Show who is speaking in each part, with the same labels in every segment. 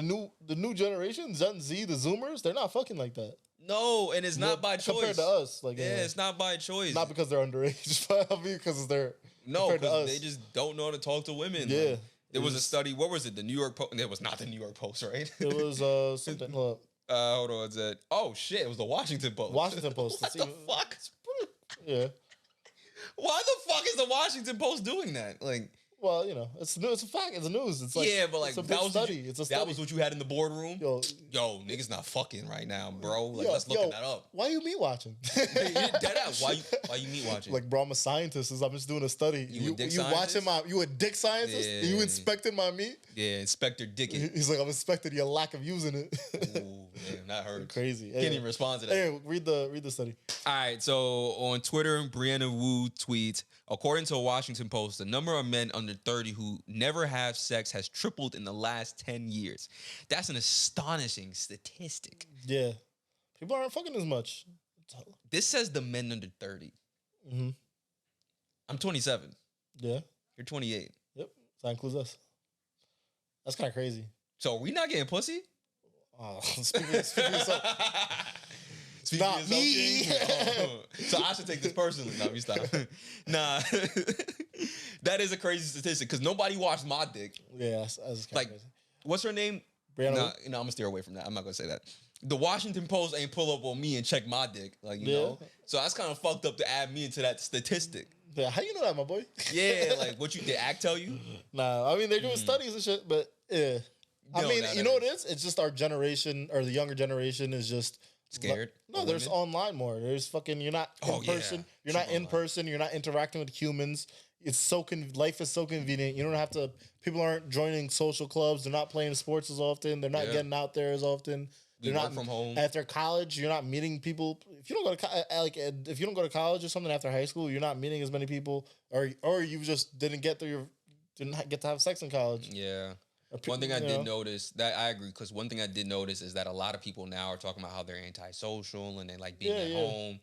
Speaker 1: The new generation, Gen Z, the Zoomers, they're not fucking like that.
Speaker 2: No, and it's not by choice.
Speaker 1: Compared to us.
Speaker 2: It's not by choice.
Speaker 1: Not because they're underage, but because they're...
Speaker 2: No, because they just don't know how to talk to women.
Speaker 1: Yeah.
Speaker 2: Like, there was a study. What was it? The New York Post. It was not the New York Post, right?
Speaker 1: It was something.
Speaker 2: Hold on. Is that? Oh shit! It was the Washington Post.
Speaker 1: Washington Post.
Speaker 2: What the fuck?
Speaker 1: Yeah.
Speaker 2: Why the fuck is the Washington Post doing that? Like,
Speaker 1: well, it's new. It's a fact. It's news. It's like
Speaker 2: but like
Speaker 1: it's a big study. It's a study.
Speaker 2: That was what you had in the boardroom.
Speaker 1: Yo,
Speaker 2: niggas not fucking right now, bro. Like, let's look that up.
Speaker 1: Why you meat watching?
Speaker 2: Dead ass. Why you meat watching?
Speaker 1: Like, bro, I'm a scientist. I'm just doing a study.
Speaker 2: You watching
Speaker 1: you a dick scientist?
Speaker 2: Yeah.
Speaker 1: You inspecting my meat?
Speaker 2: Yeah, Inspector Dickens.
Speaker 1: He's like, I'm inspecting your lack of using it.
Speaker 2: Ooh, damn, that hurts.
Speaker 1: Crazy.
Speaker 2: Can't even respond to that.
Speaker 1: Hey, read the study.
Speaker 2: All right, so on Twitter, Brianna Wu tweets, according to a Washington Post, the number of men under 30 who never have sex has tripled in the last 10 years. That's an astonishing statistic.
Speaker 1: Yeah. People aren't fucking as much.
Speaker 2: This says the men under 30.
Speaker 1: Mm-hmm.
Speaker 2: I'm 27.
Speaker 1: Yeah.
Speaker 2: You're 28.
Speaker 1: Yep. So that includes us. That's kind of crazy.
Speaker 2: So are we not getting pussy?
Speaker 1: Oh, speaking of not me.
Speaker 2: So I should take this personally. No, you stop. Nah. That is a crazy statistic because nobody watched my dick.
Speaker 1: Yeah, that's kind of
Speaker 2: like,
Speaker 1: crazy.
Speaker 2: What's her name?
Speaker 1: Brianna.
Speaker 2: No, I'm gonna steer away from that. I'm not gonna say that. The Washington Post ain't pull up on me and check my dick, like you know. So that's kind of fucked up to add me into that statistic.
Speaker 1: Yeah, how you know that, my boy?
Speaker 2: Yeah, like what did Act tell you?
Speaker 1: Nah, I mean they're doing studies and shit, but yeah. I mean, you know what it is? It's just our generation or the younger generation is just
Speaker 2: scared.
Speaker 1: No, there's online more. There's fucking you're not in person. You're not in person. You're not interacting with humans. It's so life is so convenient. You don't have to. People aren't joining social clubs. They're not playing sports as often. They're not getting out there as often. They're not
Speaker 2: from home.
Speaker 1: After college, you're not meeting people. If you don't go to if you don't go to college or something after high school, you're not meeting as many people, or you just didn't get to have sex in college.
Speaker 2: Yeah. One thing I did notice that I agree because one thing I did notice is that a lot of people now are talking about how they're antisocial and they like being at home.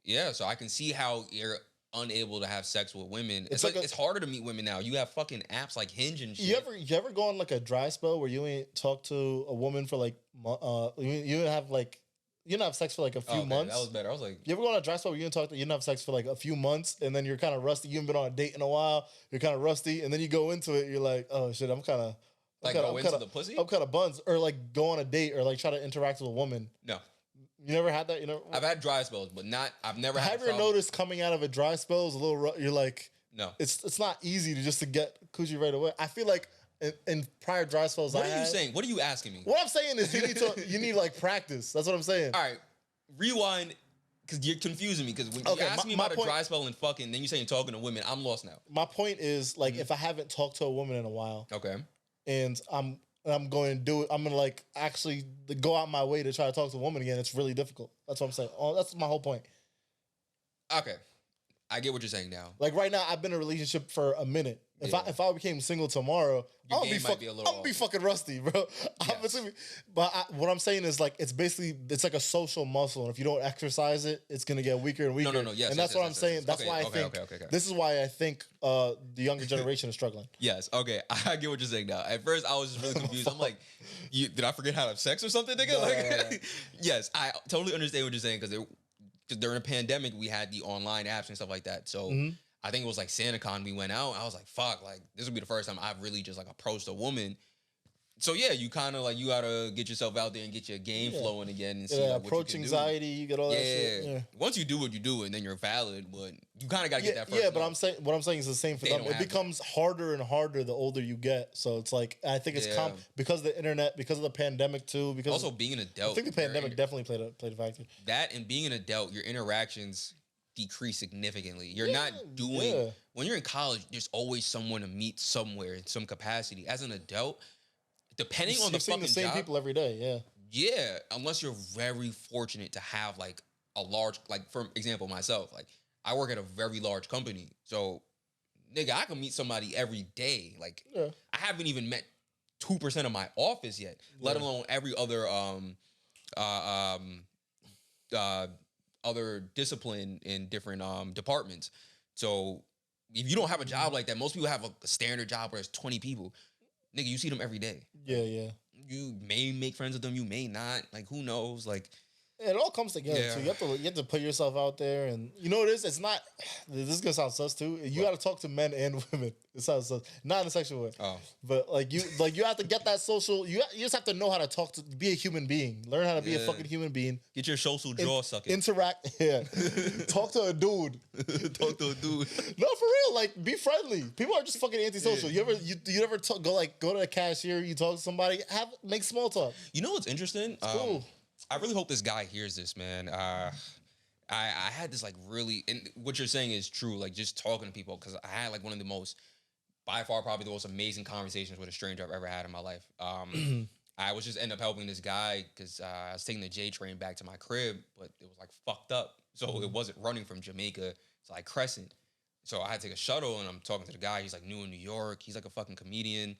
Speaker 2: Yeah, so I can see how you're unable to have sex with women. It's like it's harder to meet women now. You have fucking apps like Hinge and shit.
Speaker 1: You ever go on like a dry spell where you ain't talk to a woman for like you didn't have sex for like a few months?
Speaker 2: That was better. I was like,
Speaker 1: you ever go on a dry spell where you didn't have sex for like a few months and then you're kind of rusty. You haven't been on a date in a while. You're kind of rusty, and then you go into it. You're like, oh shit, I'm kind of
Speaker 2: the pussy.
Speaker 1: I'm kind of buns, or like go on a date or like try to interact with a woman.
Speaker 2: No.
Speaker 1: You never had that? You know,
Speaker 2: I've had dry spells, but I've never had.
Speaker 1: Have you ever noticed coming out of a dry spell is a little? You're like,
Speaker 2: no,
Speaker 1: it's not easy to get coochie right away. I feel like in prior dry spells,
Speaker 2: what are you saying? What are you asking me?
Speaker 1: What I'm saying is you need like practice. That's what I'm saying.
Speaker 2: All right, rewind. Because you're confusing me. Because when you ask me about a dry spell and fucking, then you say you're talking to women, I'm lost now.
Speaker 1: My point is like if I haven't talked to a woman in a while,
Speaker 2: okay,
Speaker 1: and I'm going to do it. I'm going to like actually go out my way to try to talk to a woman again. It's really difficult. That's what I'm saying. Oh, that's my whole point.
Speaker 2: Okay. I get what you're saying now.
Speaker 1: Like right now, I've been in a relationship for a minute. If I became single tomorrow, I'm gonna be fucking rusty, bro. Yes. But what I'm saying is like it's like a social muscle, and if you don't exercise it, it's gonna get weaker and weaker.
Speaker 2: No. Yes,
Speaker 1: and that's what I'm saying. That's why I think this is why I think the younger generation is struggling.
Speaker 2: Yes. Okay. I get what you're saying now. At first, I was just really confused. I'm like, did I forget how to have sex or something, nigga? No. Yes, I totally understand what you're saying because during the pandemic we had the online apps and stuff like that. So. Mm-hmm. I think it was like SantaCon we went out. I was like, fuck, like this would be the first time I've really just like approached a woman. So yeah, you kind of like, you got to get yourself out there and get your game flowing again. And see like,
Speaker 1: approach anxiety, you get all that shit. Yeah.
Speaker 2: Once you do what you do and then you're valid, but you kind of got to get that first.
Speaker 1: Yeah, but what I'm saying is the same for them. It becomes harder and harder the older you get. So it's like, I think it's because of the internet, because of the pandemic too. Because
Speaker 2: also being an adult.
Speaker 1: I think the pandemic definitely played a factor.
Speaker 2: That and being an adult, your interactions decrease significantly. You're not doing when you're in college, there's always someone to meet somewhere in some capacity. As an adult, depending on the fucking
Speaker 1: same
Speaker 2: job,
Speaker 1: people every day,
Speaker 2: yeah, unless you're very fortunate to have like a large, like for example, myself, like I work at a very large company, so nigga, I can meet somebody every day. Like I haven't even met 2% of my office yet, let alone every other other discipline in different departments. So if you don't have a job like that, most people have a standard job where it's 20 people. Nigga, you see them every day.
Speaker 1: Yeah.
Speaker 2: you may make friends with them, you may not. Like, who knows? Like,
Speaker 1: it all comes together.
Speaker 2: Yeah.
Speaker 1: So you have to put yourself out there, and you know what it is. It's not. This is gonna sound sus too. You got to talk to men and women. It sounds sus, not in a sexual way.
Speaker 2: Oh.
Speaker 1: But you have to get that social. You just have to know how to talk to, be a human being. Learn how to be a fucking human being.
Speaker 2: Get your social jaw sucking.
Speaker 1: Interact. Yeah. Talk to a dude.
Speaker 2: Talk to a dude.
Speaker 1: No, for real. Like, be friendly. People are just fucking antisocial.
Speaker 2: Yeah.
Speaker 1: You ever go to the cashier? You talk to somebody. Make small talk.
Speaker 2: You know what's interesting?
Speaker 1: Cool.
Speaker 2: I really hope this guy hears this, man. I had this like really, and what you're saying is true. Like just talking to people, because I had like one of the most, by far, probably the most amazing conversations with a stranger I've ever had in my life. I was just end up helping this guy because I was taking the J train back to my crib, but it was like fucked up, so it wasn't running from Jamaica to like Crescent. So I had to take a shuttle, and I'm talking to the guy. He's like new in New York. He's like a fucking comedian,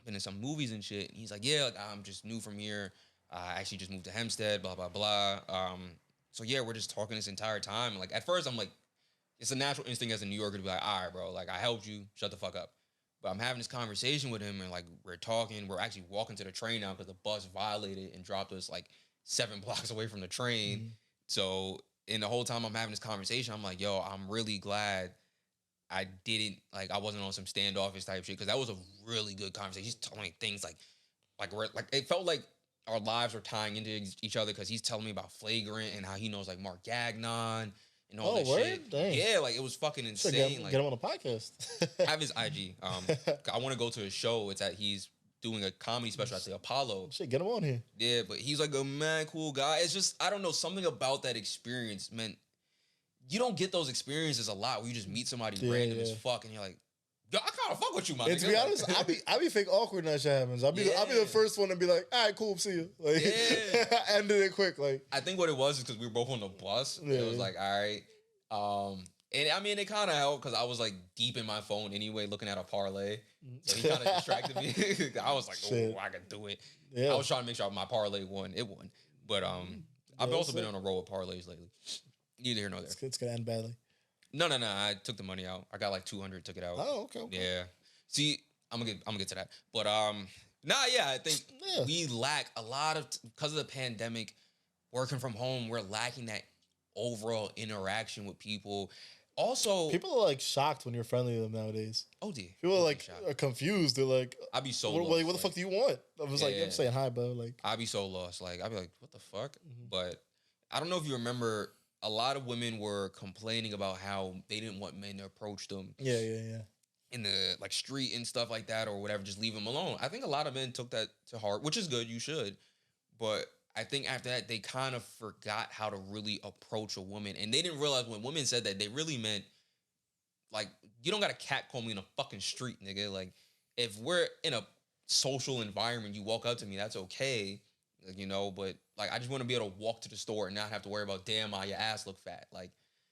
Speaker 2: been in some movies and shit. And he's like, yeah, like, I'm just new from here. I actually just moved to Hempstead, blah, blah, blah. So yeah, we're just talking this entire time. Like at first I'm like, it's a natural instinct as a New Yorker to be like, all right, bro, like I helped you, shut the fuck up. But I'm having this conversation with him and like we're talking, we're actually walking to the train now because the bus violated and dropped us like 7 blocks away from the train. Mm-hmm. So in the whole time I'm having this conversation, I'm like, yo, I'm really glad I wasn't on some standoffish type shit, because that was a really good conversation. He's telling me things like it felt like our lives are tying into each other, because he's telling me about Flagrant and how he knows like Mark Gagnon and all this shit. Dang. Yeah, like it was fucking insane.
Speaker 1: Get him on a podcast.
Speaker 2: I have his IG. I want to go to his show. He's doing a comedy special at the Apollo.
Speaker 1: Shit, get him on here.
Speaker 2: Yeah, but he's like a mad cool guy. It's just, I don't know, something about that experience, man. You don't get those experiences a lot where you just meet somebody random as fuck and you're like, yo, I kind of fuck with you, man.
Speaker 1: To be honest, I be fake awkward when that shit happens. I'll be the first one to be like, all right, cool, see you. Like, ended it quick. Like,
Speaker 2: I think what it was is because we were both on the bus. Yeah. It was like, all right. And I mean, it kind of helped because I was like deep in my phone anyway, looking at a parlay. So he kind of distracted me. I was like, oh, I can do it. Yeah. I was trying to make sure my parlay won. It won. But I've also been on a roll with parlays lately. Neither here nor there.
Speaker 1: It's going to end badly.
Speaker 2: No. I took the money out. I got like 200, took it out.
Speaker 1: Oh, okay.
Speaker 2: Yeah. See, I'm gonna get to that. But I think we lack a lot of, because of the pandemic, working from home, we're lacking that overall interaction with people. Also,
Speaker 1: people are like shocked when you're friendly to them nowadays.
Speaker 2: Oh, dear.
Speaker 1: People are like are confused. They're like,
Speaker 2: I'd be so
Speaker 1: lost. What the fuck do you want? I was like, I'm saying hi, bro. Like,
Speaker 2: I'd be so lost. Like, I'd be like, what the fuck? Mm-hmm. But I don't know if you remember, a lot of women were complaining about how they didn't want men to approach them.
Speaker 1: Yeah.
Speaker 2: In the like street and stuff like that or whatever, just leave them alone. I think a lot of men took that to heart, which is good. You should. But I think after that, they kind of forgot how to really approach a woman. And they didn't realize when women said that, they really meant, like, you don't got to catcall me in a fucking street, nigga. Like, if we're in a social environment, you walk up to me, that's okay. Like, you know, but like, I just want to be able to walk to the store and not have to worry about, damn, your ass look fat. Like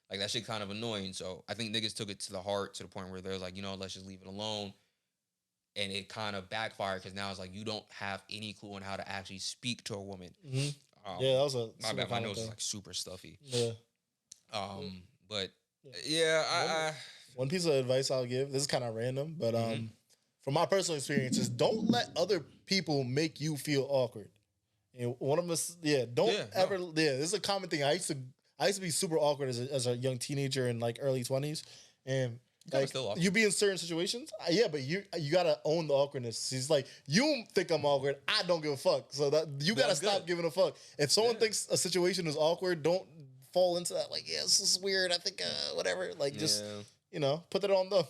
Speaker 2: that shit kind of annoying. So I think niggas took it to the heart, to the point where they're like, you know, let's just leave it alone. And it kind of backfired, because now it's like you don't have any clue on how to actually speak to a woman.
Speaker 1: Mm-hmm. That was a
Speaker 2: my bad. My nose is like super stuffy.
Speaker 1: Yeah.
Speaker 2: But I
Speaker 1: one piece of advice I'll give. This is kind of random, but from my personal experiences, don't let other people make you feel awkward. You know, one of us, ever. This is a common thing. I used to be super awkward as a young teenager in like early 20s, and like you be in certain situations. But you gotta own the awkwardness. He's like, you think I'm awkward, I don't give a fuck. So that you gotta stop giving a fuck. If someone thinks a situation is awkward, don't fall into that. Like, this is weird. I think whatever. Like, just put that on them.